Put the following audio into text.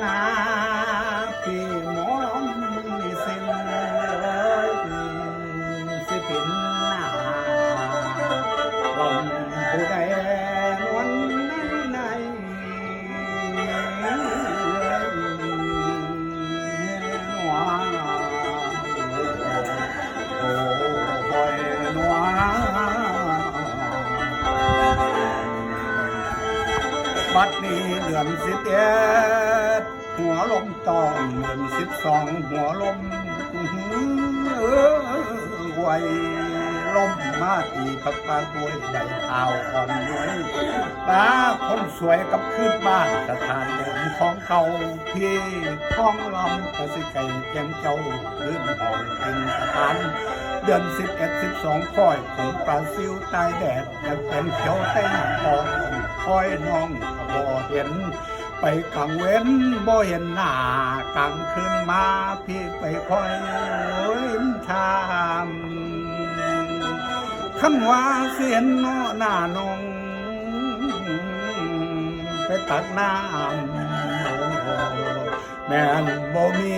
นาพี่หมอมนี่สิ้นสิเป็นหน้าลำผู้ใดนวลในนัวโอ้ยนัวบัดนี้เดือน11หัวลมตองเดือน12หัวลมไหวลมมาตีพักปาด้วยใบเท้าอ่อนย้วยตาคนสวยกับขึ้นบ้านสถานเดิมของเขาพี่ท้องลำกระสิไก่แก้มเจ้าลื่นห้องเป็นสถานเดือน11 12ค่อยถึงปลาซิวตายแดดยังเป็นเขียวเต้นทองคอยน้องบ่เห็นไปกลางเว้นบ่เห็นหน้ากลางคืนมาพี่ไปคอยทามคำว่าเสียนเนาะหน้านงไปตักน้ำแม่นบ่มี